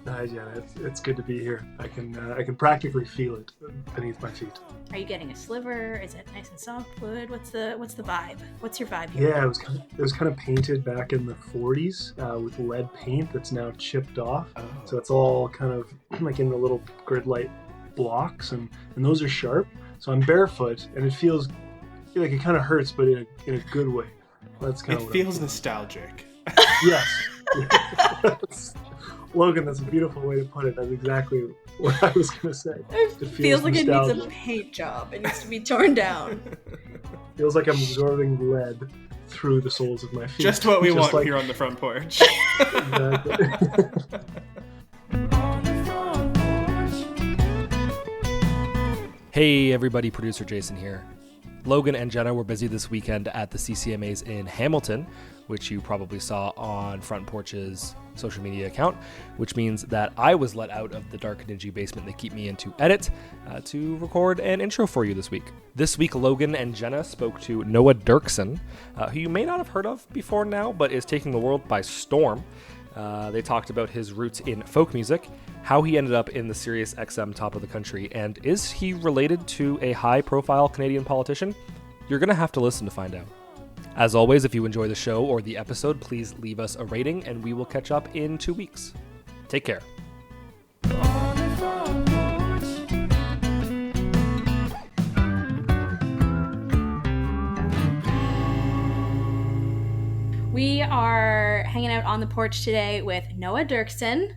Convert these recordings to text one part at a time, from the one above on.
Hi, Jenna. It's good to be here. I can practically feel it beneath my feet. Are you getting a sliver? Is it nice and softwood? What's the vibe? What's your vibe here? Yeah, it was kind of painted back in the 40s with lead paint that's now chipped off. Oh. So it's all kind of like in the little grid light blocks, and those are sharp. So I'm barefoot, and it feels like it kind of hurts, but in a good way. That's kind of it feels nostalgic. Yes. Logan, that's a beautiful way to put it. That's exactly what I was going to say. It feels like nostalgic. It needs a paint job. It needs to be torn down. Feels like I'm absorbing lead through the soles of my feet. Just what we want here on the front porch. Exactly. Hey everybody, producer Jason here. Logan and Jenna were busy this weekend at the CCMAs in Hamilton, which you probably saw on Front Porch's social media account, which means that I was let out of the dark, dingy basement they keep me in to edit to record an intro for you this week. This week, Logan and Jenna spoke to Noah Derksen, who you may not have heard of before now, but is taking the world by storm. They talked about his roots in folk music, how he ended up in the Sirius XM top of the country, and is he related to a high-profile Canadian politician? You're going to have to listen to find out. As always, if you enjoy the show or the episode, please leave us a rating, and we will catch up in 2 weeks. Take care. We are hanging out on the porch today with Noah Derksen.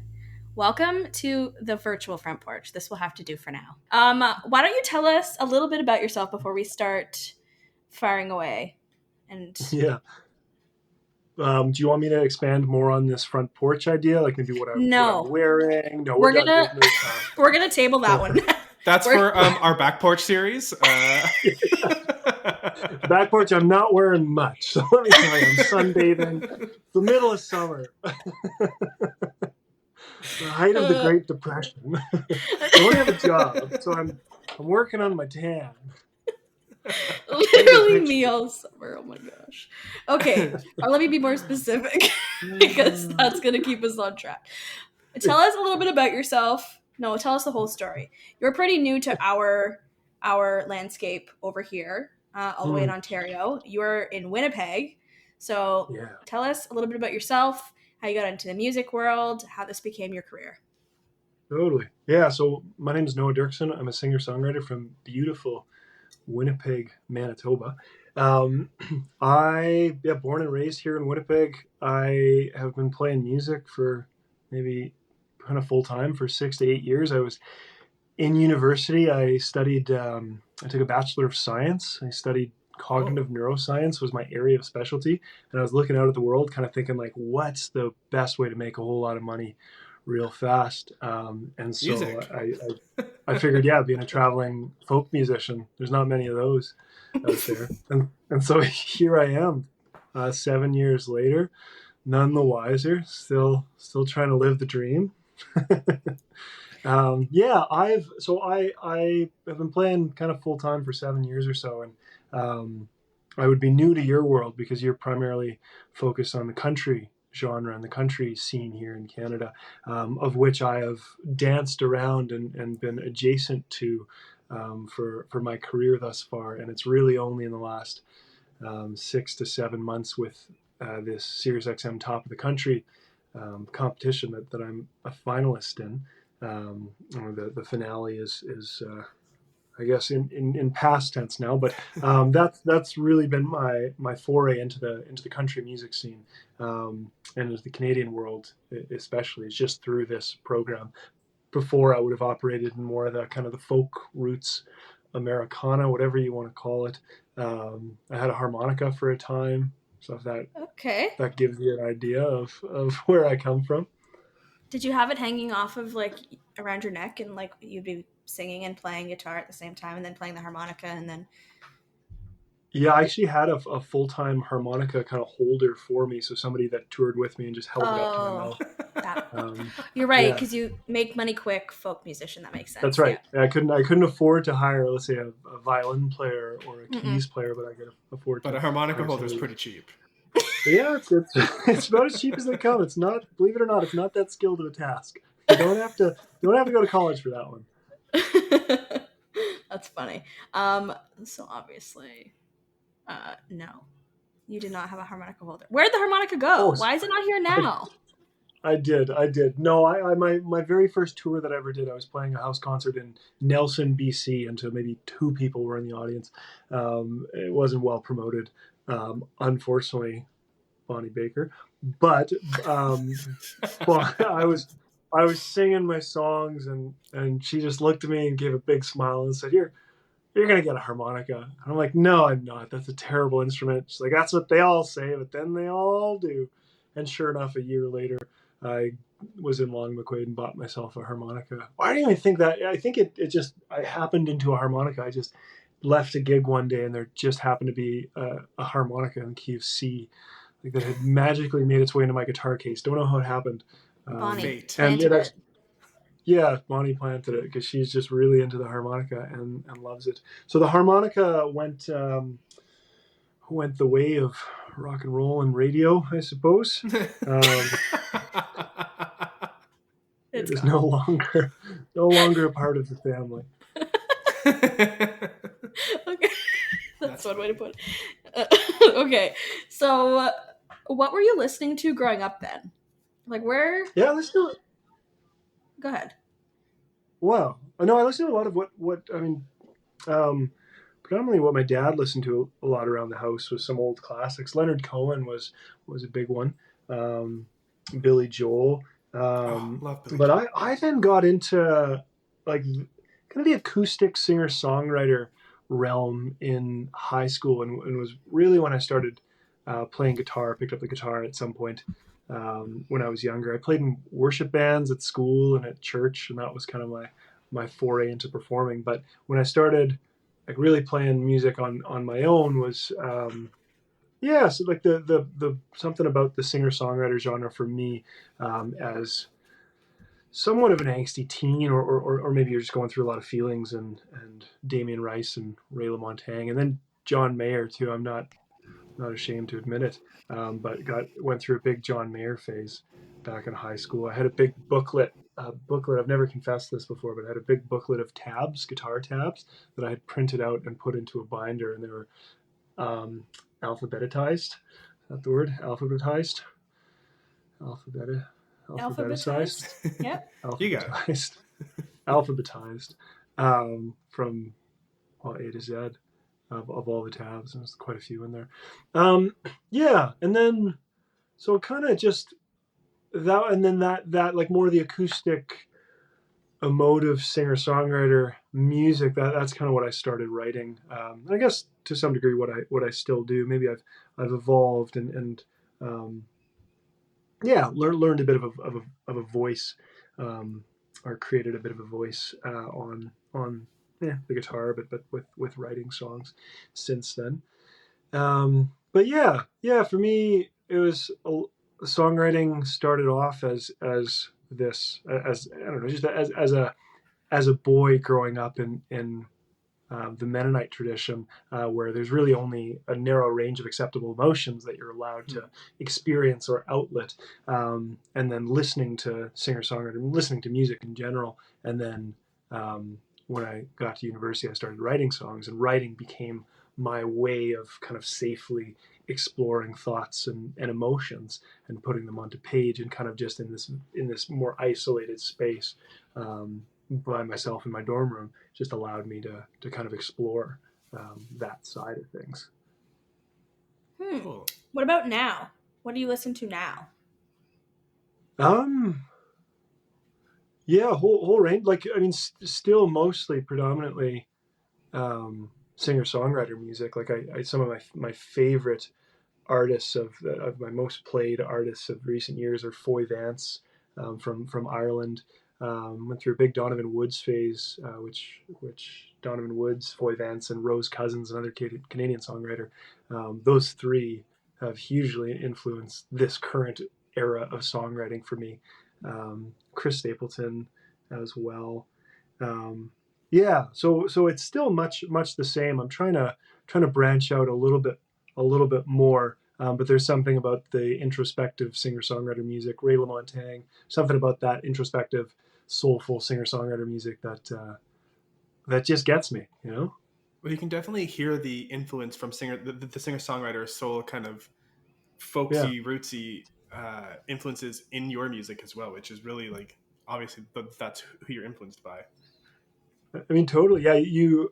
Welcome to the virtual front porch. This will have to do for now. Why don't you tell us a little bit about yourself before we start firing away? And yeah. Do you want me to expand more on this front porch idea? Like maybe what I'm wearing? No, we're gonna table that one. That's for our back porch series. Back porch, I'm not wearing much. So let me tell you, I'm sunbathing. The middle of summer. The height of the Great Depression. I don't have a job, so I'm working on my tan. Literally me all summer. Oh my gosh. Okay, let me be more specific because that's gonna keep us on track. Tell us a little bit about yourself. No, tell us the whole story. You're pretty new to our landscape over here, all the way in Ontario. You're in Winnipeg, so Tell us a little bit about yourself, how you got into the music world, how this became your career. Totally. Yeah, so my name is Noah Derksen. I'm a singer-songwriter from beautiful Winnipeg, Manitoba. Born and raised here in Winnipeg. I have been playing music for maybe kind of full-time for 6 to 8 years. I was in university. I studied, I took a Bachelor of Science. I studied cognitive neuroscience was my area of specialty. And I was looking out at the world kind of thinking like, what's the best way to make a whole lot of money real fast? And so I figured, being a traveling folk musician, there's not many of those out there. And so here I am, 7 years later, none the wiser, still trying to live the dream. I have been playing kind of full time for 7 years or so, and I would be new to your world because you're primarily focused on the country genre and the country scene here in Canada, of which I have danced around and been adjacent to for my career thus far. And it's really only in the last 6 to 7 months with this Sirius XM top of the country competition that I'm a finalist in. The finale is I guess in past tense now, but that's really been my foray into the country music scene, and into the Canadian world especially. It's just through this program. Before I would have operated in more of the kind of the folk roots, Americana, whatever you want to call it. I had a harmonica for a time, so if that gives you an idea of where I come from. Did you have it hanging off of like around your neck and like you'd be singing and playing guitar at the same time and then playing the harmonica and then? Yeah, I actually had a full-time harmonica kind of holder for me, so somebody that toured with me and just held it up to my mouth. You're right, because you make money quick, folk musician. That makes sense. That's right. Yeah. I couldn't afford to hire, let's say, a violin player or a keys player, but I could afford. But a harmonica holder is pretty cheap. But yeah, it's about as cheap as they come. It's not, believe it or not, it's not that skilled of a task. You don't have to go to college for that one. That's funny. So obviously, no, you did not have a harmonica holder. Where'd the harmonica go? Oh, Why is it not here now? I did. No, my very first tour that I ever did, I was playing a house concert in Nelson, BC, and so maybe 2 people were in the audience. It wasn't well promoted, unfortunately, Bonnie Baker. But I was singing my songs, and she just looked at me and gave a big smile and said, You're gonna get a harmonica. And I'm like, no, I'm not. That's a terrible instrument. She's like, that's what they all say, but then they all do. And sure enough, a year later, I was in Long McQuaid and bought myself a harmonica. I didn't even think that. I think I happened into a harmonica. I just left a gig one day and there just happened to be a harmonica in key of C, like that had magically made its way into my guitar case. Don't know how it happened. Bonnie Fate. planted it. Yeah, Bonnie planted it because she's just really into the harmonica and loves it. So the harmonica went the way of rock and roll and radio, I suppose. It is no longer a part of the family. Okay, that's one way to put it. Okay, so what were you listening to growing up then? Like where? Yeah, let's do it. Go ahead. Wow. No, I listened to a lot of what I mean. Predominantly, what my dad listened to a lot around the house was some old classics. Leonard Cohen was a big one. Billy Joel. Love Billy But Joel. I then got into like kind of the acoustic singer-songwriter realm in high school, and was really when I started playing guitar. I picked up the guitar at some point when I was younger. I played in worship bands at school and at church, and that was kind of my foray into performing. But when I started like really playing music on my own was so like the something about the singer-songwriter genre for me as somewhat of an angsty teen, or maybe you're just going through a lot of feelings, and Damien Rice and Ray LaMontagne, and then John Mayer too. I'm not ashamed to admit it, but went through a big John Mayer phase back in high school. I had a big booklet. I've never confessed this before, but I had a big booklet of guitar tabs that I had printed out and put into a binder, and they were alphabetized. Is that the word? Alphabetized. Alphabetized. Yep. You got Alphabetized. Alphabetized. From A to Z of all the tabs. There's quite a few in there. And then so kind of just that, and then that like more of the acoustic, emotive singer-songwriter music. That's kind of what I started writing. I guess to some degree what I still do. Maybe I've evolved and learned a bit of a voice, or created a bit of a voice on the guitar, but with writing songs since then. But for me it was songwriting started off as this, as I don't know, just as a boy growing up in the Mennonite tradition, where there's really only a narrow range of acceptable emotions that you're allowed to experience or outlet, and then listening to singer-songwriter, listening to music in general, and then when I got to university, I started writing songs, and writing became my way of kind of safely exploring thoughts and emotions and putting them onto page, and kind of just in this more isolated space by myself in my dorm room just allowed me to kind of explore that side of things. Cool. What about now? What do you listen to now? Whole range. Like, I mean, still mostly predominantly singer-songwriter music. Like some of my favorite artists of my most played artists of recent years are Foy Vance from Ireland. Went through a big Donovan Woods phase, which Donovan Woods, Foy Vance, and Rose Cousins, another Canadian songwriter. Those three have hugely influenced this current era of songwriting for me. Chris Stapleton as well. So it's still much the same. I'm trying to branch out a little bit more. but there's something about the introspective singer-songwriter music, Ray LaMontagne, something about that introspective, soulful singer-songwriter music that just gets me, you know? Well, you can definitely hear the influence from the singer-songwriter soul kind of folksy, rootsy influences in your music as well, which is really like, obviously that's who you're influenced by. I mean, totally. Yeah,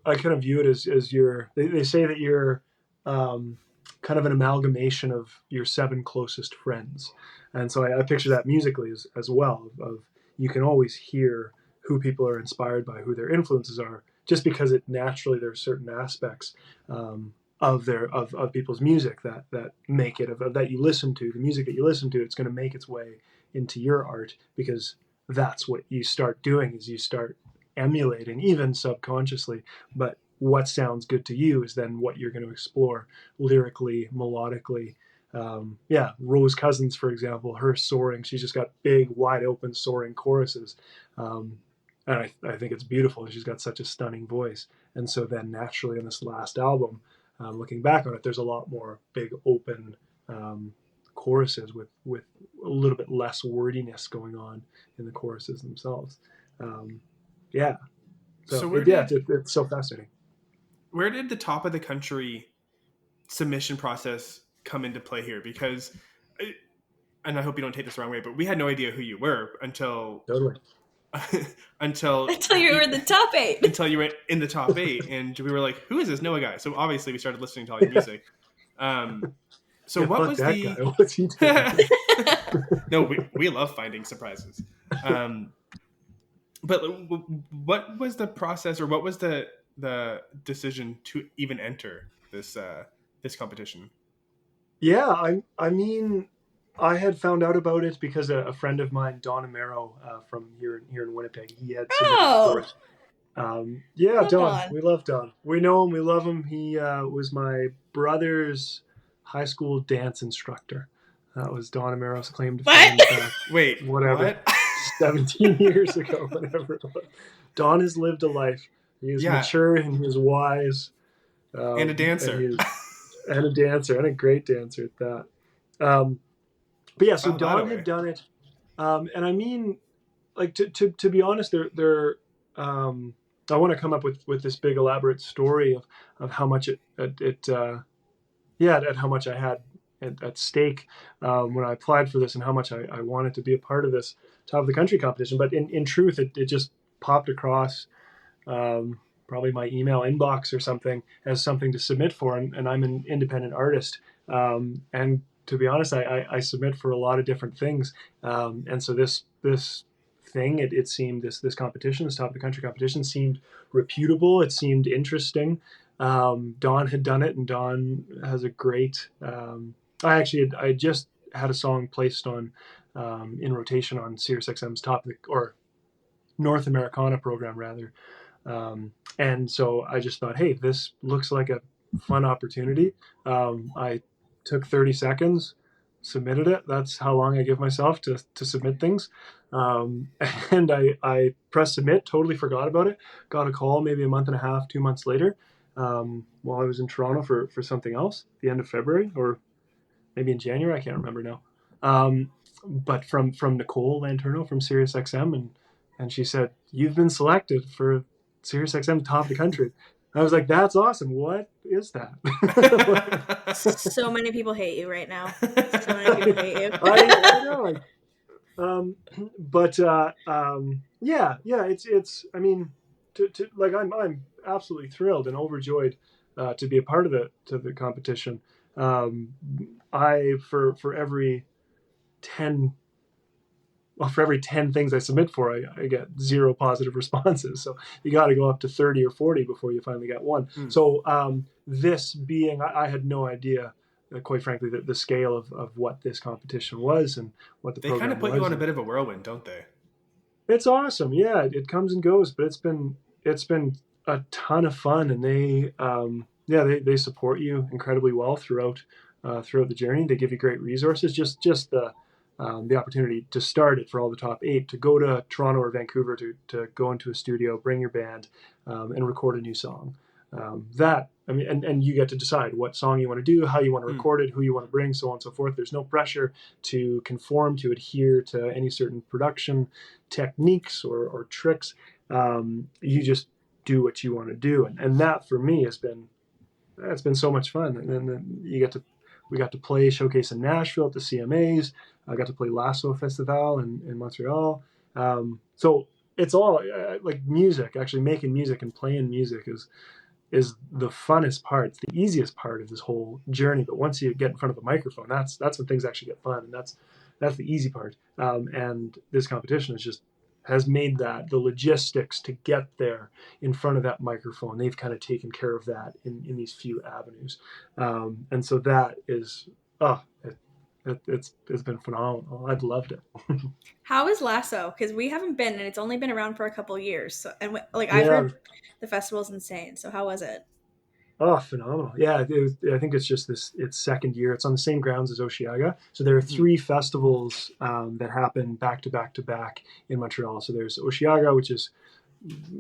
I kind of view it as they say that you're kind of an amalgamation of your 7 closest friends. And so I picture that musically as well, of you can always hear who people are inspired by, who their influences are, just because it naturally, there are certain aspects of people's music that make it, that you listen to, the music that you listen to, it's going to make its way into your art, because that's what you start doing, is you start emulating, even subconsciously, but what sounds good to you is then what you're going to explore lyrically, melodically. Rose Cousins, for example, her soaring, she's just got big, wide open soaring choruses. And I think it's beautiful. She's got such a stunning voice. And so then naturally in this last album, looking back on it, there's a lot more big open choruses with a little bit less wordiness going on in the choruses themselves. It's so fascinating. Where did the top of the country submission process come into play here? Because, and I hope you don't take this the wrong way, but we had no idea who you were until Totally. until you were in the top 8. Until you were in the top 8, and we were like, "Who is this Noah guy?" So obviously, we started listening to all your music. What was that guy? What's he doing? No, we love finding surprises. But what was the process, or what was the decision to even enter this competition? Yeah, I mean, I had found out about it because a friend of mine, Don Amaro, from here in Winnipeg, he had submitted for it. Don. Don. We love Don. We know him. We love him. He was my brother's high school dance instructor. That was Don Amaro's claim to fame. Wait, whatever. What? 17 years ago, whatever it was. Don has lived a life. He is mature and he is wise. And a dancer. And a dancer, and a great dancer at that. So Don had done it. And I mean, like, to be honest, there I want to come up with this big elaborate story of how much how much I had at stake when I applied for this, and how much I wanted to be a part of this top of the country competition. But in truth, it just popped across probably my email inbox or something as something to submit for, and I'm an independent artist, and to be honest, I submit for a lot of different things, and so this thing, it seemed, this competition, this top of the country competition, seemed reputable. It seemed interesting. Don had done it, and Don has a great I just had a song placed on in rotation on SiriusXM's North Americana program rather. And so I just thought, hey, this looks like a fun opportunity. I took 30 seconds, submitted it. That's how long I give myself to submit things. And I pressed submit, totally forgot about it. Got a call maybe a month and a half, 2 months later, while I was in Toronto for something else, the end of February, or maybe in January, I can't remember now. But from Nicole Lanterno from SiriusXM, and she said, "You've been selected for SiriusXM top of the country." I was like, "That's awesome. What is that?" So many people hate you right now. So many people hate you. I know. It's. I mean, I'm absolutely thrilled and overjoyed to be a part of the competition. For every 10 things I submit for, I get 0 positive responses. So you got to go up to 30 or 40 before you finally get one. So this being, I had no idea, quite frankly, the scale of what this competition was and what the program was. They kind of put you on a bit of a whirlwind, don't they? It's awesome. Yeah, it comes and goes, but it's been a ton of fun, and they support you incredibly well throughout the journey. They give you great resources. Just the opportunity to start it for all the top 8, to go to Toronto or Vancouver to go into a studio, bring your band, and record a new song. That I mean, and you get to decide what song you want to do, how you want to record it, who you want to bring, so on and so forth. There's no pressure to conform, to adhere to any certain production techniques or tricks. You just do what you want to do. And that for me has been, it's been so much fun. And then we got to play showcase in Nashville at the CMAs. I got to play Lasso Festival in Montreal. So it's all like music, actually making music and playing music is the funnest part. It's the easiest part of this whole journey. But once you get in front of the microphone, that's when things actually get fun. And that's the easy part. And this competition has made that the logistics to get there in front of that microphone. They've kind of taken care of that in these few avenues. And so that is, it's been phenomenal. I've loved it. How is Lasso? Because we haven't been, and it's only been around for a couple years. So, and I've heard the festival's insane. So how was it? Oh, phenomenal. Yeah, I think it's just its second year. It's on the same grounds as Osheaga. So there are 3 festivals that happen back to back to back in Montreal. So there's Osheaga, which is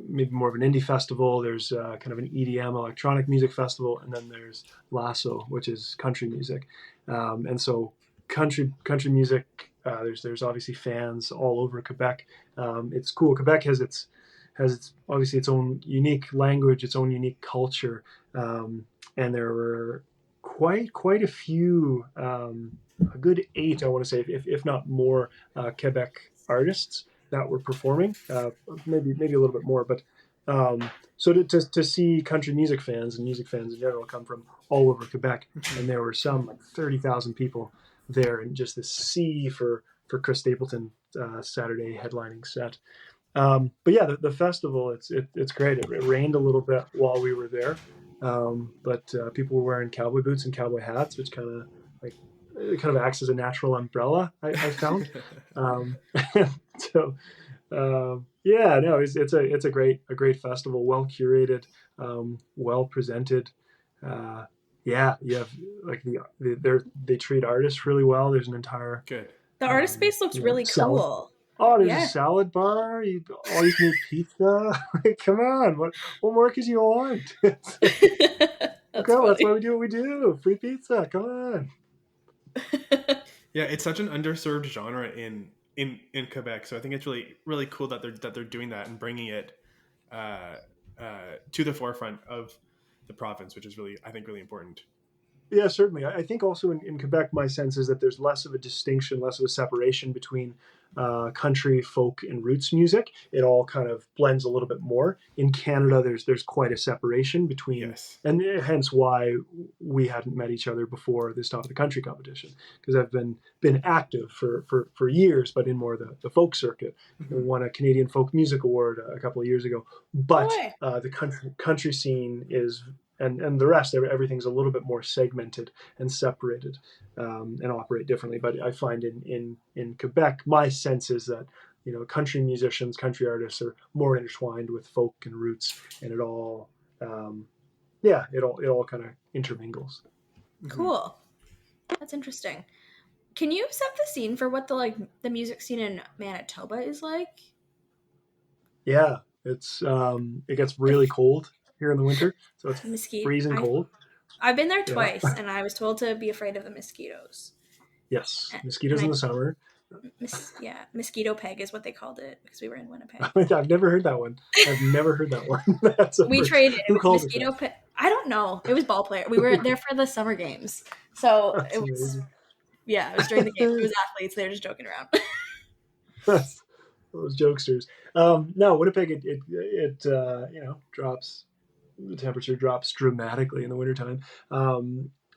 maybe more of an indie festival. There's kind of an EDM electronic music festival. And then there's Lasso, which is country music. And so country music, there's obviously fans all over Quebec. It's cool. Quebec has its obviously its own unique language, its own unique culture, and there were quite a few, a good 8, I want to say, if not more, Quebec artists that were performing, maybe a little bit more, but so to see country music fans and music fans in general come from all over Quebec, and there were some like 30,000 people there, and just this sea for Chris Stapleton Saturday headlining set. But yeah, the festival, it's great. It rained a little bit while we were there, but people were wearing cowboy boots and cowboy hats, which kind of acts as a natural umbrella, I found. So yeah, no, it's a great festival, well curated, well presented. Yeah, you have like they treat artists really well. There's an entire good. The artist space looks really cool. Oh, there's a salad bar. All you can eat pizza. Like, come on, what more could you want? That's why we do what we do. Free pizza. Come on. Yeah, it's such an underserved genre in Quebec. So I think it's really really cool that they're doing that and bringing it to the forefront of the province, which is really, I think, really important. Yeah, certainly. I think also in Quebec, my sense is that there's less of a distinction, less of a separation between country, folk, and roots music. It all kind of blends a little bit more. In Canada, there's quite a separation between, and hence why we hadn't met each other before this Top of the Country competition, because I've been active for years, but in more the folk circuit. I won a Canadian Folk Music Award a couple of years ago. But the country scene is, and the rest, everything's a little bit more segmented and separated, and operate differently. But I find in Quebec, my sense is that, country musicians, country artists are more intertwined with folk and roots, and it all kind of intermingles. Cool. That's interesting. Can you set the scene for what the music scene in Manitoba is like? Yeah, it gets really cold here in the winter, so it's freezing cold. I've been there twice, and I was told to be afraid of the mosquitoes. Yes, mosquitoes in the summer. Mosquito peg is what they called it, because we were in Winnipeg. I've never heard that one. We traded. It was mosquito peg. I don't know. It was ball player. We were there for the summer games, so it was amazing. Yeah, it was during the game. It was athletes. They were just joking around. Those jokesters. No, Winnipeg, it drops. The temperature drops dramatically in the wintertime.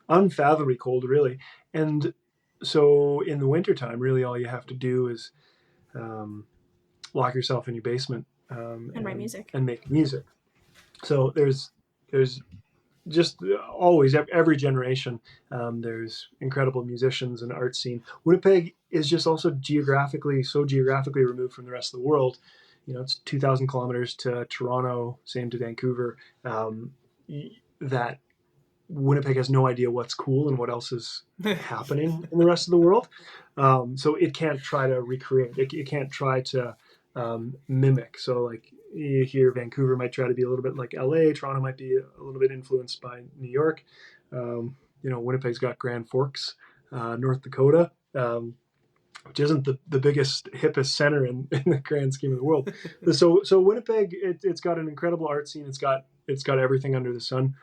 Unfathomably cold, really. And so in the wintertime, really all you have to do is lock yourself in your basement and write music. And make music. So there's just always, every generation, there's incredible musicians and art scene. Winnipeg is just also geographically removed from the rest of the world. It's 2,000 kilometers to Toronto, same to Vancouver, that Winnipeg has no idea what's cool and what else is happening in the rest of the world. So it can't try to recreate. It can't try to mimic. So you hear Vancouver might try to be a little bit like LA. Toronto might be a little bit influenced by New York. Winnipeg's got Grand Forks, North Dakota, which isn't the biggest, hippest center in the grand scheme of the world. So Winnipeg, it's got an incredible art scene. It's got everything under the sun.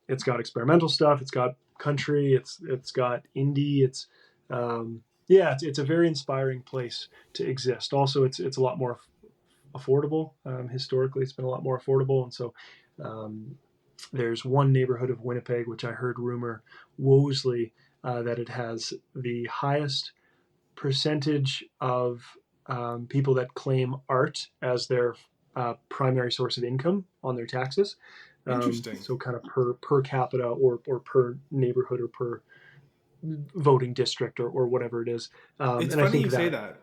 It's got experimental stuff. It's got country. It's got indie. It's a very inspiring place to exist. Also, it's a lot more affordable. Historically, it's been a lot more affordable, and so there's one neighborhood of Winnipeg, which I heard rumor, Wolseley, that it has the highest percentage of people that claim art as their primary source of income on their taxes. Interesting. So kind of per capita or per neighborhood or per voting district or whatever it is. It's and funny I think you say that.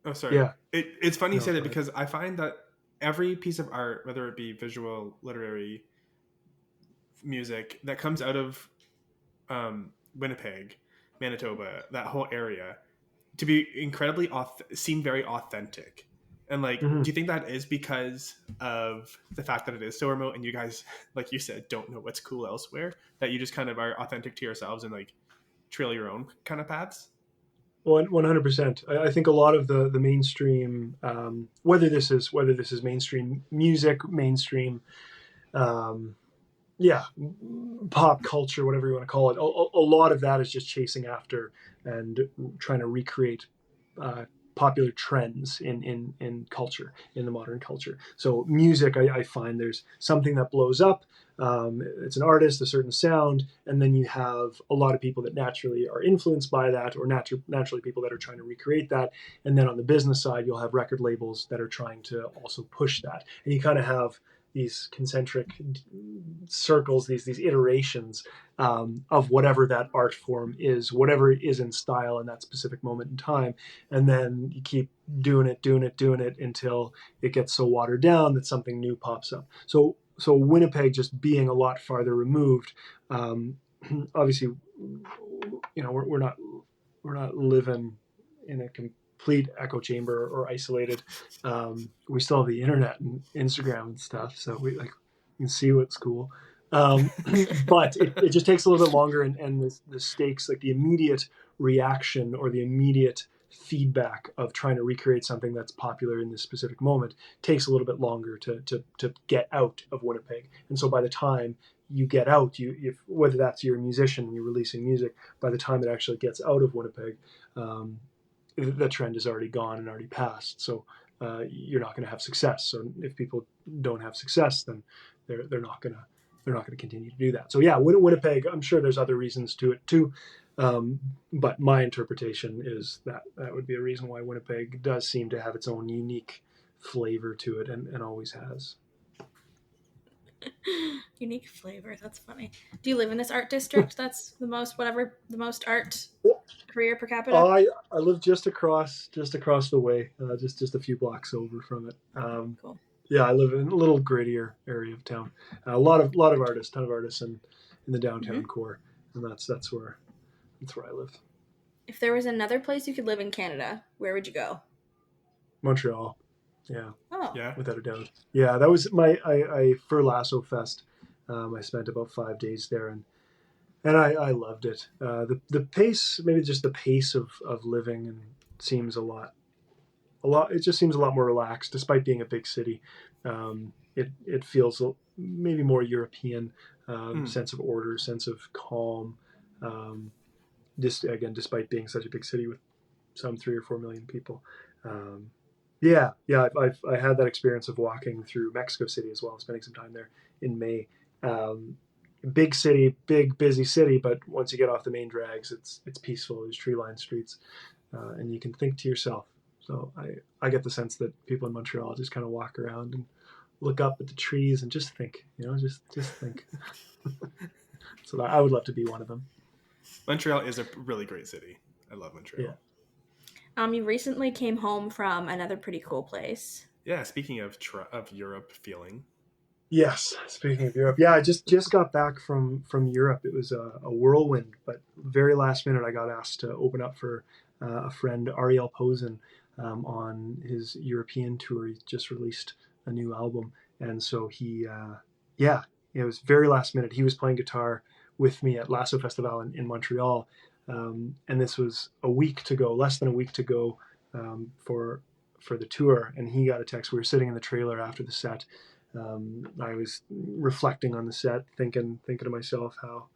Oh, sorry. Yeah. It's funny you say that because I find that every piece of art, whether it be visual, literary, music, that comes out of Winnipeg, Manitoba, that whole area, to be incredibly seem very authentic. And like, do you think that is because of the fact that it is so remote and you guys, like you said, don't know what's cool elsewhere, that you just kind of are authentic to yourselves and like trail your own kind of paths? 100%. I think a lot of the mainstream, whether this is mainstream music, mainstream, pop culture, whatever you want to call it, a lot of that is just chasing after and trying to recreate popular trends in culture, in the modern culture. So music, I find there's something that blows up. It's an artist, a certain sound, and then you have a lot of people that naturally are influenced by that, or naturally people that are trying to recreate that. And then on the business side, you'll have record labels that are trying to also push that. And you kind of have these concentric circles, these iterations of whatever that art form is, whatever is in style in that specific moment in time. And then you keep doing it until it gets so watered down that something new pops up. So Winnipeg, just being a lot farther removed, obviously, we're not living in a complete echo chamber or isolated. We still have the internet and Instagram and stuff, so we can see what's cool. But it just takes a little bit longer, and the stakes, like the immediate reaction or the immediate feedback of trying to recreate something that's popular in this specific moment takes a little bit longer to get out of Winnipeg. And so by the time you get out, whether that's you're a musician and you're releasing music, by the time it actually gets out of Winnipeg, the trend is already gone and already passed. So you're not going to have success. So if people don't have success, then they're not going to continue to do that. So yeah, Winnipeg, I'm sure there's other reasons to it too. But my interpretation is that would be a reason why Winnipeg does seem to have its own unique flavor to it, and always has. Unique flavor. That's funny. Do you live in this art district? That's the most art career per capita? I live just across the way, just a few blocks over from it. Cool. Yeah, I live in a little grittier area of town. A lot of artists, ton of artists in the downtown core, and that's where I live. If there was another place you could live in Canada, where would you go? Montreal. Yeah. Oh. Yeah. Without a doubt. Yeah, that was for Lasso Fest. I spent about 5 days there, and I loved it. The pace, maybe just the pace of living, and seems a lot. It just seems a lot more relaxed, despite being a big city. It feels maybe more European, sense of order, sense of calm. Despite being such a big city with some 3 or 4 million people. I had that experience of walking through Mexico City as well, spending some time there in May. Big city, big busy city, but once you get off the main drags, it's peaceful. There's tree-lined streets, and you can think to yourself. So I get the sense that people in Montreal just kind of walk around and look up at the trees and just think, just think. So I would love to be one of them. Montreal is a really great city. I love Montreal. Yeah. You recently came home from another pretty cool place. Yeah, speaking of Europe feeling. Yes, speaking of Europe. Yeah, I just got back from Europe. It was a whirlwind, but very last minute I got asked to open up for a friend, Ariel Posen, on his European tour. He just released a new album, and so yeah, it was very last minute. He was playing guitar with me at Lasso Festival in Montreal, and this was a week to go, less than a week to go for the tour. And he got a text. We were sitting in the trailer after the set. I was reflecting on the set, thinking to myself how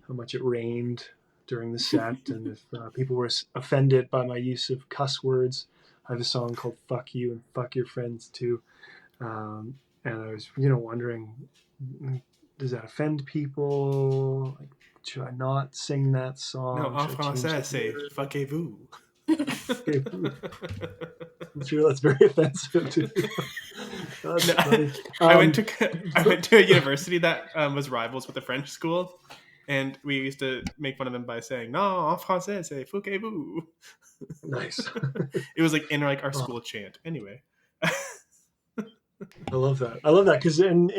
much it rained during the set, and if people were offended by my use of cuss words. I have a song called "Fuck You" and "Fuck Your Friends" too, and I was wondering, does that offend people? Like, should I not sing that song? No, en français, c'est fuckez-vous. I'm sure that's very offensive to you. That's funny. I went to a university that was rivals with the French school, and we used to make fun of them by saying, "No, en français, c'est fuckez-vous." Nice. It was like in like our school chant. Anyway. I love that because in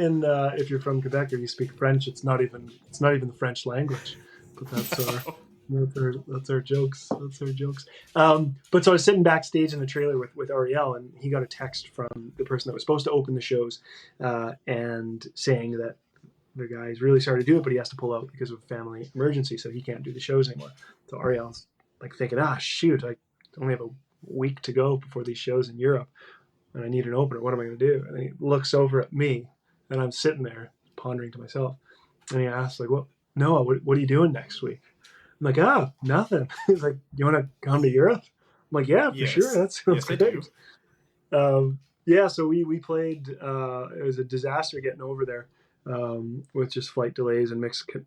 if you're from Quebec or you speak French, it's not even the French language, but that's our jokes. But so I was sitting backstage in the trailer with Ariel, and he got a text from the person that was supposed to open the shows, and saying that the guy's really sorry to do it, but he has to pull out because of a family emergency, so he can't do the shows anymore. So Ariel's like thinking, shoot, I only have a week to go before these shows in Europe, and I need an opener. What am I going to do? And he looks over at me, and I'm sitting there pondering to myself, and he asks, like, "Well, Noah, what are you doing next week?" I'm like, nothing. He's like, "You want to come to Europe?" I'm like, "Yeah, for sure. That sounds great." Yeah, so we played. It was a disaster getting over there with just flight delays and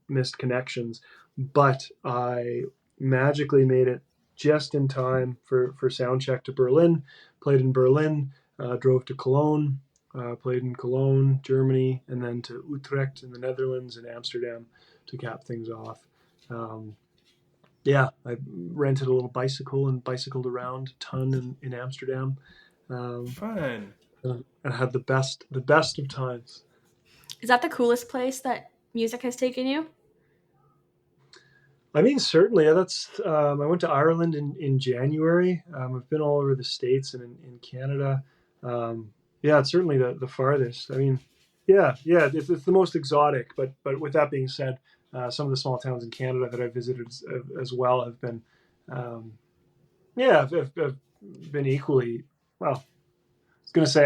missed connections, but I magically made it just in time for sound check to Berlin. Played in Berlin. Drove to Cologne, played in Cologne, Germany, and then to Utrecht in the Netherlands and Amsterdam to cap things off. I rented a little bicycle and bicycled around a ton in Amsterdam. Fun. And had the best of times. Is that the coolest place that music has taken you? I mean, certainly. That's. I went to Ireland in January. I've been all over the States and in Canada. It's certainly the farthest. I mean, it's the most exotic. But with that being said, some of the small towns in Canada that I've visited as well have been, have been equally well. I was going to say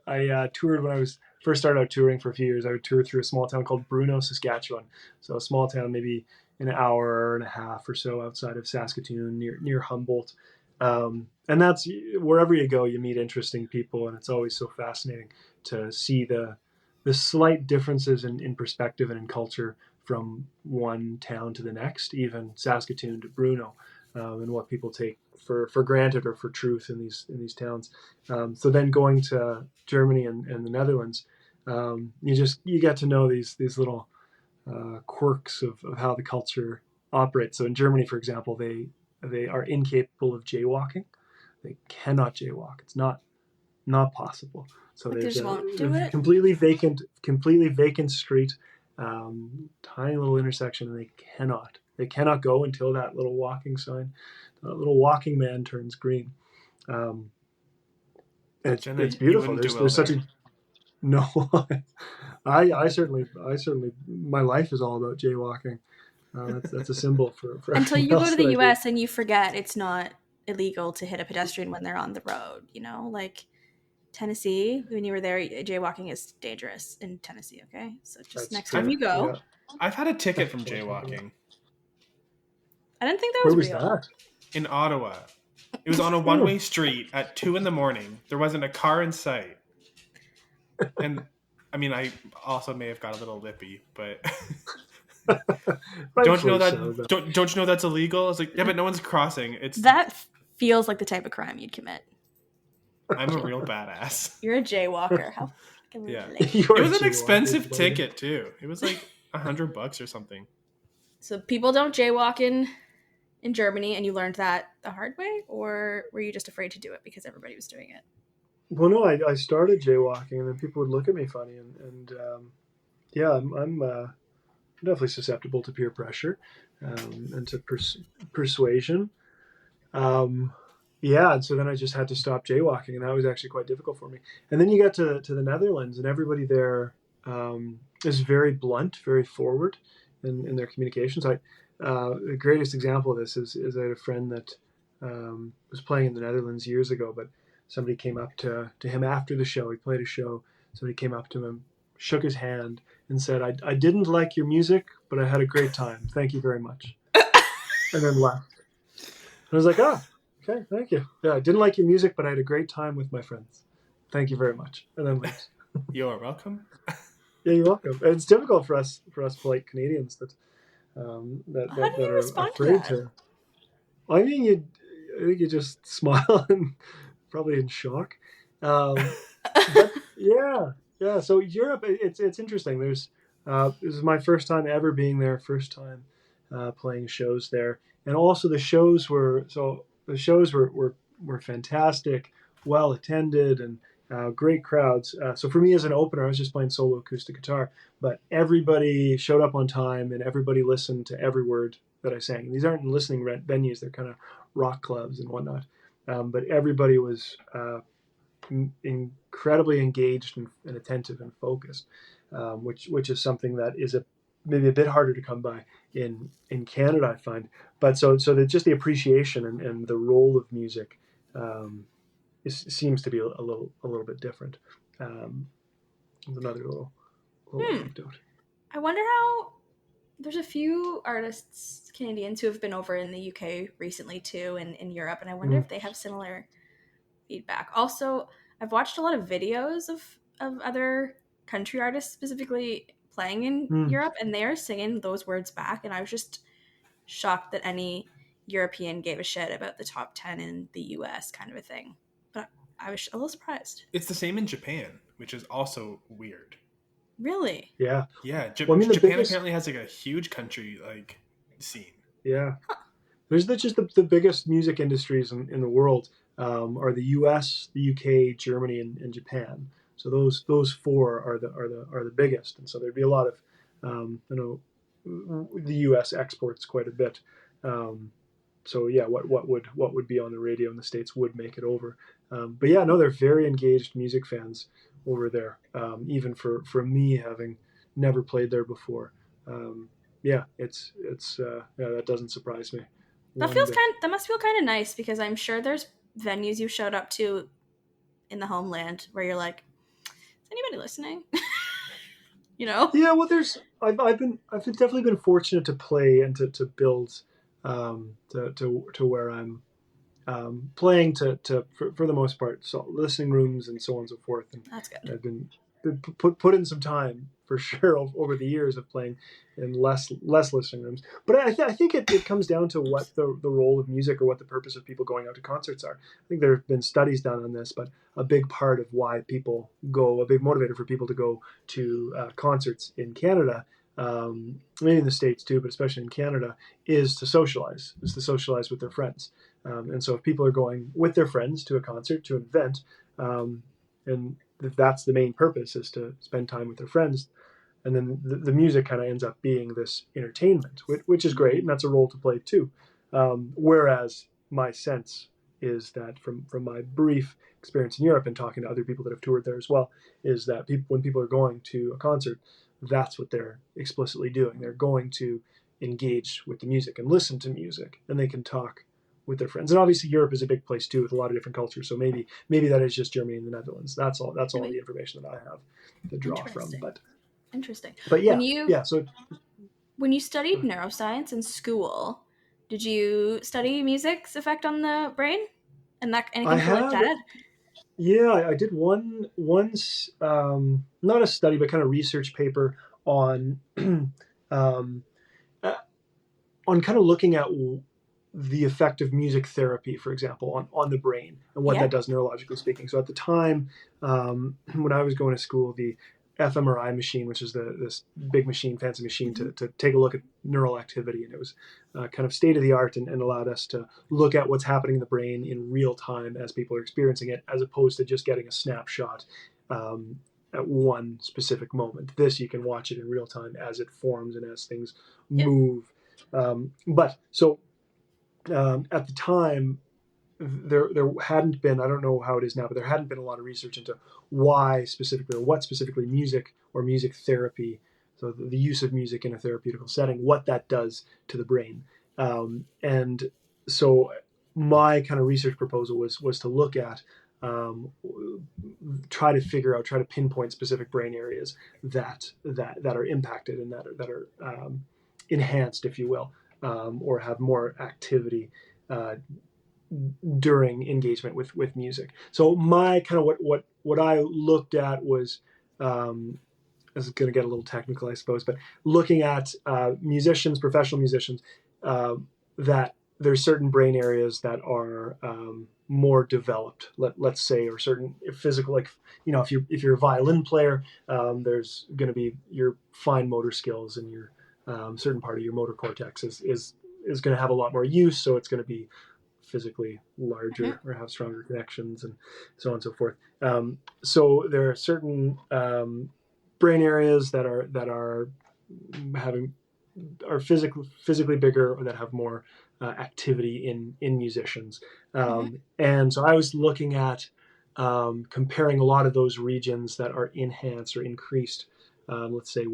I toured when I was first started out touring for a few years. I would tour through a small town called Bruno, Saskatchewan. So a small town, maybe an hour and a half or so outside of Saskatoon, near Humboldt. And that's wherever you go, you meet interesting people, and it's always so fascinating to see the slight differences in perspective and in culture from one town to the next, even Saskatoon to Bruno, and what people take for granted or for truth in these towns. So then going to Germany and the Netherlands, you get to know these little quirks of how the culture operates. So in Germany, for example, they are incapable of jaywalking. They cannot jaywalk. It's not possible. So Like there's a completely vacant street, tiny little intersection, and they cannot go until that little walking sign, that little walking man turns green. And it's beautiful. There's such a no. I certainly my life is all about jaywalking. That's a symbol for until you go to the I US and you forget it's not illegal to hit a pedestrian when they're on the road, like Tennessee, when you were there, jaywalking is dangerous in Tennessee, okay? So just next time you go. Yeah. I've had a ticket from jaywalking. I didn't think that Where was was real. that? In Ottawa. It was on a one-way street at 2 a.m. There wasn't a car in sight. And I mean, I also may have got a little lippy, but don't you know that? Don't you know that's illegal? I was like, yeah, but no one's crossing. That feels like the type of crime you'd commit. I'm a real badass. You're a jaywalker. How yeah, it was an expensive ticket too. It was like $100 or something. So people don't jaywalk in Germany, and you learned that the hard way, or were you just afraid to do it because everybody was doing it? Well, no, I started jaywalking, and then people would look at me funny, and I'm definitely susceptible to peer pressure and to persuasion. yeah, and so then I just had to stop jaywalking, and that was actually quite difficult for me. And then you get to the Netherlands, and everybody there is very blunt, very forward in their communications. The greatest example of this is I had a friend that was playing in the Netherlands years ago, but somebody came up to him after the show. He played a show. Somebody came up to him, shook his hand, and said, I didn't like your music, but I had a great time. Thank you very much. And then left. And I was like, okay, thank you. Yeah, I didn't like your music, but I had a great time with my friends. Thank you very much. And then leaves. You're welcome. Yeah, you're welcome. And it's difficult for us polite Canadians that How do you are respond to afraid that? to. I think you just smile and probably in shock. But yeah. So Europe, it's interesting. This is my first time ever being there. First time playing shows there, and also the shows were fantastic, well attended, and great crowds. So for me as an opener, I was just playing solo acoustic guitar, but everybody showed up on time and everybody listened to every word that I sang. And these aren't listening venues; they're kind of rock clubs and whatnot. But everybody was incredibly engaged and attentive and focused, which is something that is maybe a bit harder to come by in Canada, I find. But so that just the appreciation and the role of music seems to be a little bit different. Another little anecdote. I wonder how there's a few artists, Canadians, who have been over in the UK recently too, and in Europe, and I wonder if they have similar feedback. Also, I've watched a lot of videos of other country artists specifically playing in Europe, and they're singing those words back, and I was just shocked that any European gave a shit about the top 10 in the US kind of a thing. But I was a little surprised. It's the same in Japan, which is also weird. Really? Yeah. Yeah. Well, I mean, Japan apparently has like a huge country like scene. Yeah. There's just the biggest music industries in the world are the U.S., the U.K., Germany, and Japan. So those four are the biggest, and so there'd be a lot of the U.S. exports quite a bit. So yeah, what would be on the radio in the States would make it over. But yeah, no, they're very engaged music fans over there. Even for me, having never played there before. Yeah, it's that doesn't surprise me. That must feel kind of nice, because I'm sure there's venues you showed up to in the homeland where you're like, is anybody listening? You know? Yeah, well, I've definitely been fortunate to play and to build to where I'm playing for the most part, so listening rooms and so on and so forth. And that's good. I've been put in some time for sure over the years of playing in less listening rooms. But I think it comes down to what the role of music or what the purpose of people going out to concerts are. I think there have been studies done on this, but a big part of why people go, a big motivator for people to go to concerts in Canada, maybe in the States too, but especially in Canada, is to socialize. Is to socialize with their friends. And so if people are going with their friends to a concert, to an event, and if that's the main purpose, is to spend time with their friends, and then the music kind of ends up being this entertainment, which is great, and that's a role to play too. Whereas my sense is that from my brief experience in Europe and talking to other people that have toured there as well, is that when people are going to a concert, that's what they're explicitly doing. They're going to engage with the music and listen to music, and they can talk with their friends. And obviously Europe is a big place too, with a lot of different cultures. So maybe that is just Germany and the Netherlands. That's all the information that I have to draw from. Interesting. But yeah, so when you studied neuroscience in school, did you study music's effect on the brain and anything like that? Yeah, I did once, not a study, but kind of research paper on on kind of looking at the effect of music therapy, for example, on the brain and what that does neurologically speaking. So at the time, when I was going to school, the fMRI machine, which is this big machine, fancy machine to take a look at neural activity, and it was kind of state of the art and allowed us to look at what's happening in the brain in real time as people are experiencing it, as opposed to just getting a snapshot at one specific moment. This, you can watch it in real time as it forms and as things move. At the time, there hadn't been, I don't know how it is now, but there hadn't been a lot of research into why specifically, or what specifically music or music therapy, so the use of music in a therapeutical setting, what that does to the brain. And so my kind of research proposal was to look at, try to pinpoint specific brain areas that are impacted and that are enhanced, if you will, or have more activity during engagement with music. So my kind of what I looked at was, this is going to get a little technical, I suppose, but looking at musicians, professional musicians, that there's certain brain areas that are more developed, let's say, or certain physical, like, if you're a violin player, there's going to be your fine motor skills and your certain part of your motor cortex is going to have a lot more use, so it's going to be physically larger or have stronger connections and so on and so forth. So there are certain brain areas that are physically bigger, or that have more activity in musicians. And so I was looking at comparing a lot of those regions that are enhanced or increased, let's say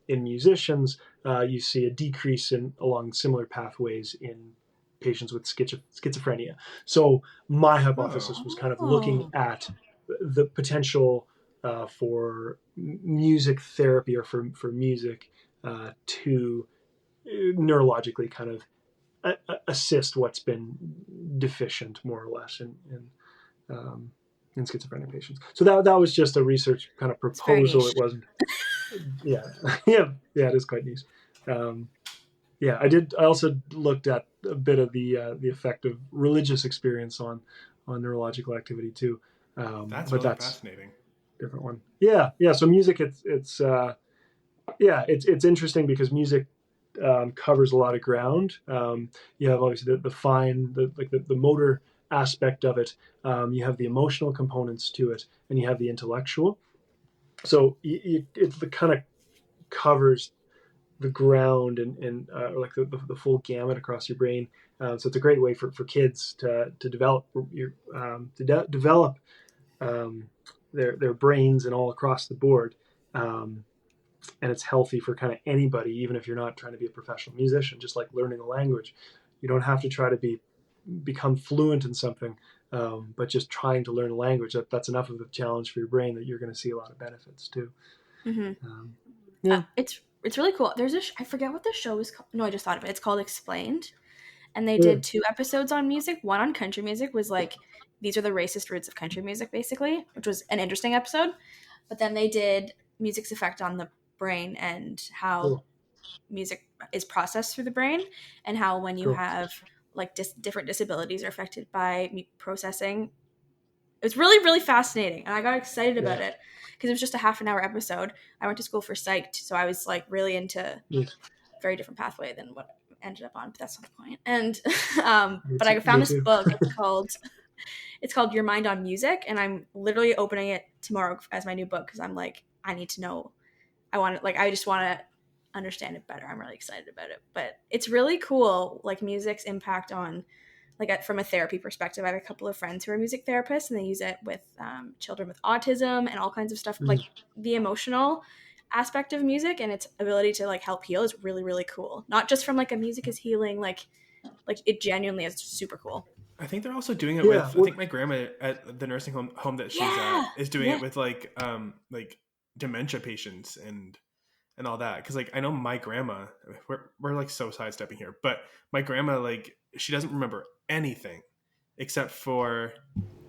in musicians, you see a decrease along similar pathways in patients with schizophrenia. So my hypothesis was kind of looking at the potential for music therapy, or for music to neurologically kind of assist what's been deficient, more or less, in schizophrenia patients. So that was just a research kind of proposal. It wasn't. Yeah, it is quite niche. I also looked at a bit of the effect of religious experience on neurological activity too. That's but really that's fascinating. Different one. Yeah. So music, it's interesting because music covers a lot of ground. You have obviously the motor aspect of it. You have the emotional components to it, and you have the intellectual. So it kind of covers the ground and like the full gamut across your brain. So it's a great way for kids to develop develop their brains and all across the board. And it's healthy for kind of anybody, even if you're not trying to be a professional musician. Just like learning a language, you don't have to try to become fluent in something, but just trying to learn a language, that's enough of a challenge for your brain that you're going to see a lot of benefits too. It's really cool. There's I forget what the show is called. No, I just thought of it. It's called Explained, and they did 2 episodes on music. One on country music was like, these are the racist roots of country music, basically, which was an interesting episode. But then they did music's effect on the brain and how music is processed through the brain, and how when you have like different disabilities are affected by processing. It was really, really fascinating, and I got excited about it because it was just a half an hour episode. I went to school for psych, so I was like really into a very different pathway than what I ended up on, but that's not the point. And but I found this book. It's called Your Mind on Music, and I'm literally opening it tomorrow as my new book because I'm like, I need to know. I just want to understand it better. I'm really excited about it, but it's really cool, like music's impact on, like from a therapy perspective. I have a couple of friends who are music therapists, and they use it with children with autism and all kinds of stuff. Like the emotional aspect of music and its ability to like help heal is really, really cool. Not just from like a music is healing, like it genuinely is super cool. I think they're also doing it with. I think my grandma at the nursing home that she's at is doing it with like dementia patients and all that. Because like I know my grandma, we're like so sidestepping here, but my grandma, like, she doesn't remember anything except for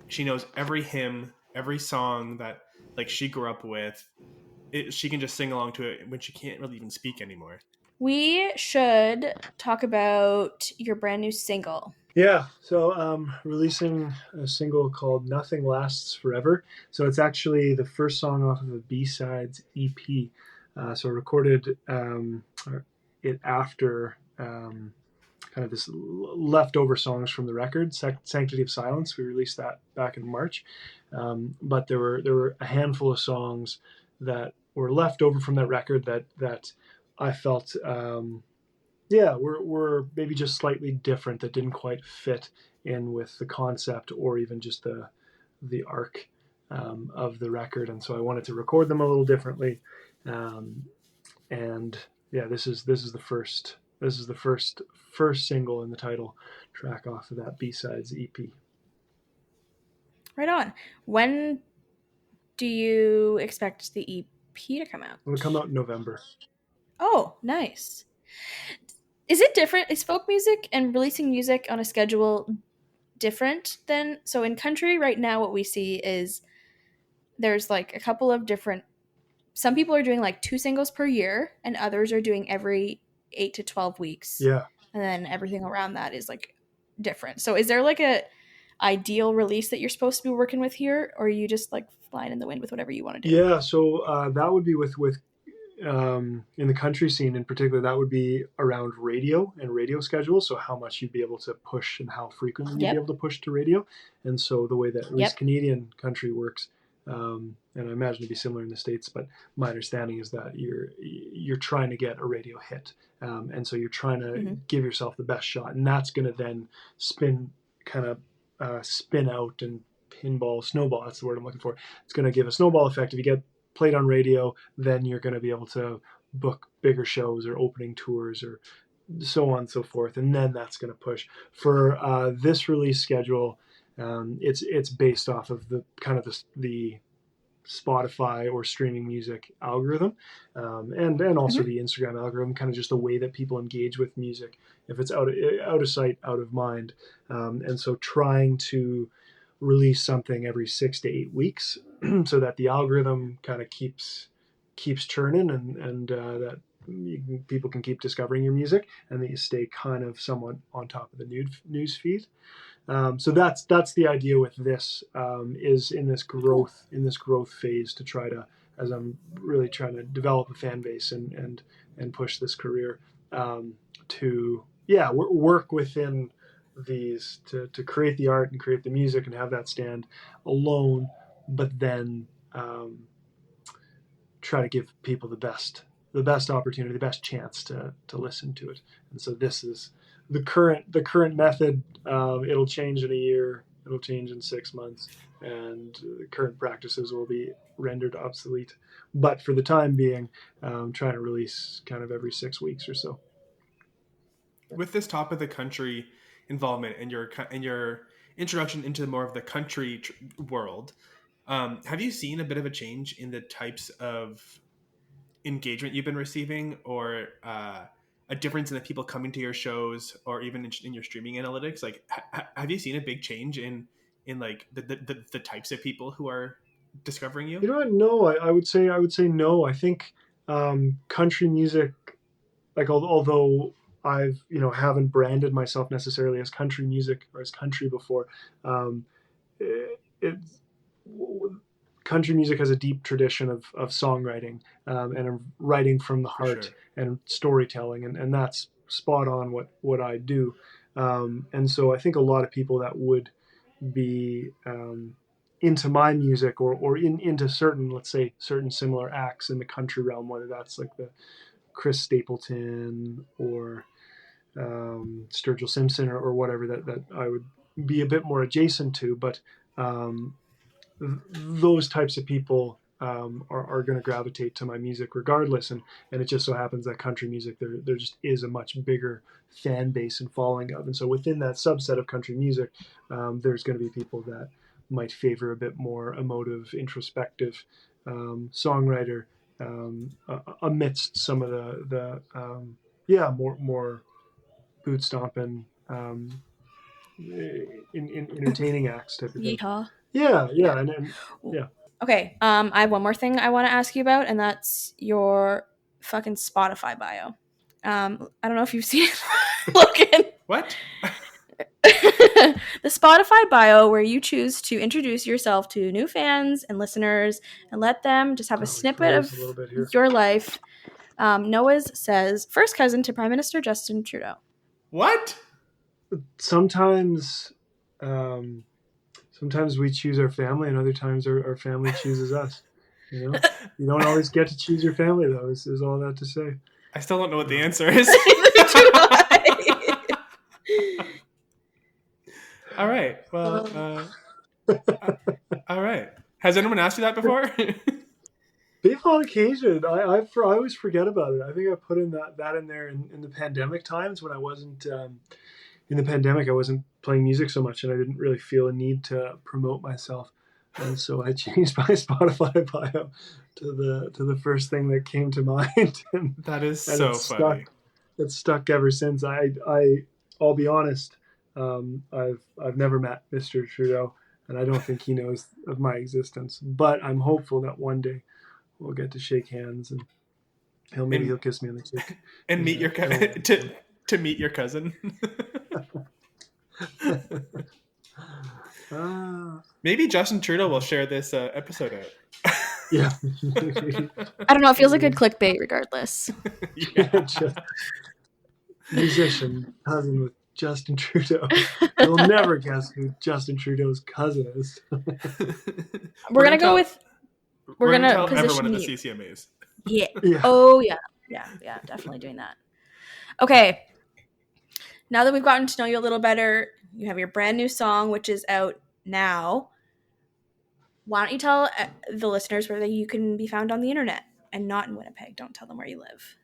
she knows every hymn, every song that like she grew up with. She can just sing along to it when she can't really even speak anymore. We should talk about your brand new single. Yeah, so releasing a single called Nothing Lasts Forever. So it's actually the first song off of a B-Sides EP. So I recorded it after kind of this leftover songs from the record, Sanctity of Silence. We released that back in March. But there were a handful of songs that were left over from that record that I felt Yeah, we're maybe just slightly different, that didn't quite fit in with the concept or even just the arc of the record, and so I wanted to record them a little differently. Um, and yeah, this is the first single and the title track off of that B-sides EP. Right on. When do you expect the EP to come out? It'll come out in November. Oh, nice. Is it different? Is folk music and releasing music on a schedule different than, so in country right now what we see is there's like a couple of different, some people are doing like 2 singles per year and others are doing every 8 to 12 weeks. Yeah. And then everything around that is like different. So is there like a ideal release that you're supposed to be working with here, or are you just like flying in the wind with whatever you want to do? Yeah, so that would be with in the country scene in particular, that would be around radio and radio schedules. So how much you'd be able to push and how frequently you'd be able to push to radio. And so the way that at least Canadian country works, and I imagine it'd be similar in the States, but my understanding is that you're trying to get a radio hit. And so you're trying to give yourself the best shot. And that's going to then spin out and snowball. That's the word I'm looking for. It's going to give a snowball effect. If you get played on radio, then you're going to be able to book bigger shows or opening tours or so on and so forth. And then that's going to push. For this release schedule, it's based off of the kind of the Spotify or streaming music algorithm, and also the Instagram algorithm, kind of just the way that people engage with music. If it's out of sight, out of mind. And so trying to release something every 6 to 8 weeks so that the algorithm kind of keeps churning and that people can keep discovering your music and that you stay kind of somewhat on top of the news feed. So that's the idea with this, is in this growth phase to try to, as I'm really trying to develop a fan base and push this career, to work within these to create the art and create the music and have that stand alone, but then try to give people the best opportunity, the best chance to listen to it. And so this is the current method. It'll change in a year, it'll change in 6 months, and the current practices will be rendered obsolete. But for the time being, trying to release kind of every 6 weeks or so. With this top of the country involvement and your introduction into more of the country world, have you seen a bit of a change in the types of engagement you've been receiving, or a difference in the people coming to your shows, or even in your streaming analytics? Like, have you seen a big change in like the types of people who are discovering you? You know what? No, I would say no. I think country music, like although I've haven't branded myself necessarily as country music or as country before, country music has a deep tradition of songwriting, and of writing from the heart and storytelling, and that's spot on what I do. And so I think a lot of people that would be into my music or into certain, let's say, certain similar acts in the country realm, whether that's like the Chris Stapleton or Sturgill Simpson or whatever that I would be a bit more adjacent to, but those types of people are going to gravitate to my music regardless, and it just so happens that country music, there just is a much bigger fan base and following of, and so within that subset of country music, there's going to be people that might favor a bit more emotive, introspective songwriter, amidst some of the more boot stomping, in entertaining acts type of thing. Yeehaw. Yeah. Okay, I have one more thing I want to ask you about, and that's your fucking Spotify bio. I don't know if you've seen it, Logan. What? The Spotify bio, where you choose to introduce yourself to new fans and listeners and let them just have a snippet of your life. Noah's says, first cousin to Prime Minister Justin Trudeau. What? Sometimes we choose our family, and other times our family chooses us. You don't always get to choose your family, though, is all that to say. I still don't know what the answer is. All right. Well, all right. Has anyone asked you that before? People on occasion. I always forget about it. I think I put in that in there in the pandemic times when I wasn't in the pandemic. I wasn't playing music so much, and I didn't really feel a need to promote myself. And so I changed my Spotify bio to the first thing that came to mind. And that is so funny. It's stuck ever since. I'll be honest. I've never met Mr. Trudeau, and I don't think he knows of my existence. But I'm hopeful that one day we'll get to shake hands, and he'll kiss me on the cheek and meet your to meet your cousin. Maybe Justin Trudeau will share this episode out. Yeah. I don't know. It feels like a clickbait regardless. Yeah, musician cousin with Justin Trudeau. You'll never guess who Justin Trudeau's cousin is. We're gonna go with. We're gonna tell position everyone at the you. CCMAs. Yeah. Oh yeah. Yeah. Definitely doing that. Okay. Now that we've gotten to know you a little better, you have your brand new song, which is out now. Why don't you tell the listeners where you can be found on the internet and not in Winnipeg? Don't tell them where you live.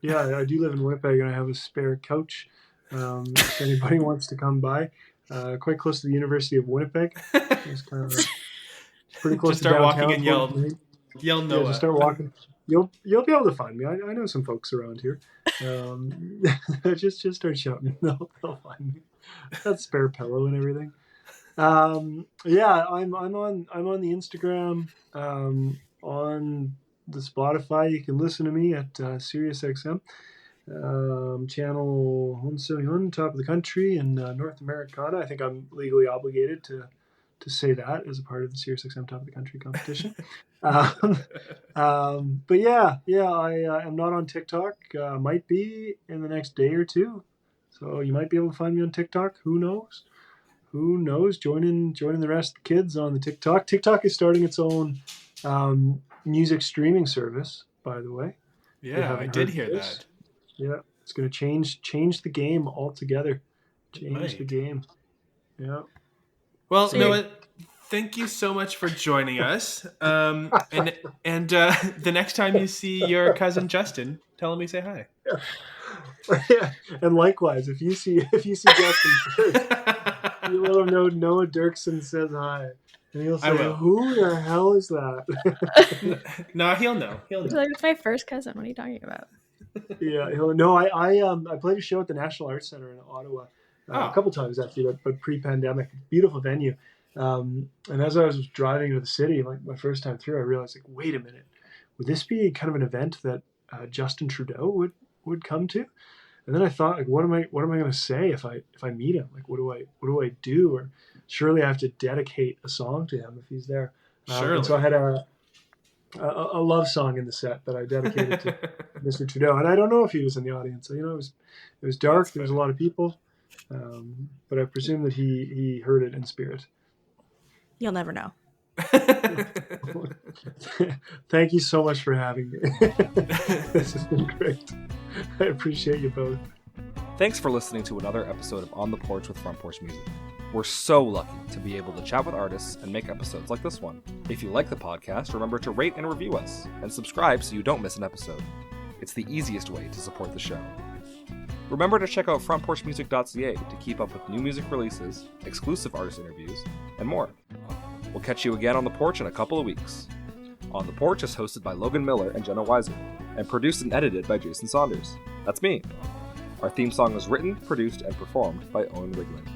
Yeah, I do live in Winnipeg, and I have a spare couch. If anybody wants to come by, quite close to the University of Winnipeg. It's kind of pretty close just to start downtown. Walking and yell Noah. Yeah, just start walking. You'll be able to find me. I know some folks around here. Just start shouting. They'll find me. Got spare pillow and everything. Yeah, I'm on the Instagram, on the Spotify. You can listen to me at SiriusXM, channel 171, top of the country in North Americana. I think I'm legally obligated to say that as a part of the SiriusXM top of the country competition. But yeah, I am not on TikTok. Might be in the next day or two. So you might be able to find me on TikTok. Who knows? Joining the rest of the kids on the TikTok. TikTok is starting its own music streaming service, by the way. Yeah, I did hear that. Yeah, it's going to change the game altogether. Right. The game. Yeah. Well, Noah, thank you so much for joining us. And the next time you see your cousin Justin, tell him we say hi. Yeah. And likewise, if you see Justin first, you let him know Noah Derksen says hi. And he'll say, who the hell is that? No, he'll know. It's my first cousin. What are you talking about? Yeah, he'll know. I played a show at the National Arts Centre in Ottawa a couple times actually, but pre-pandemic. Beautiful venue. And as I was driving to the city, like my first time through, I realized, like, wait a minute, would this be kind of an event that Justin Trudeau would come to? And then I thought, like, what am I going to say if I meet him? Like, what do I do? Or surely I have to dedicate a song to him if he's there. Surely. And so I had a love song in the set that I dedicated to Mr. Trudeau. And I don't know if he was in the audience. So, it was dark. There was a lot of people, but I presume that he heard it in spirit. You'll never know. Thank you so much for having me. This has been great. I appreciate you both. Thanks for listening to another episode of On the Porch with Front Porch Music. We're so lucky to be able to chat with artists and make episodes like this one. If you like the podcast, remember to rate and review us, and subscribe so you don't miss an episode. It's the easiest way to support the show. Remember to check out frontporchmusic.ca to keep up with new music releases, exclusive artist interviews, and more. We'll catch you again on The Porch in a couple of weeks. On The Porch is hosted by Logan Miller and Jenna Weiser, and produced and edited by Jason Saunders. That's me. Our theme song was written, produced, and performed by Owen Wigling.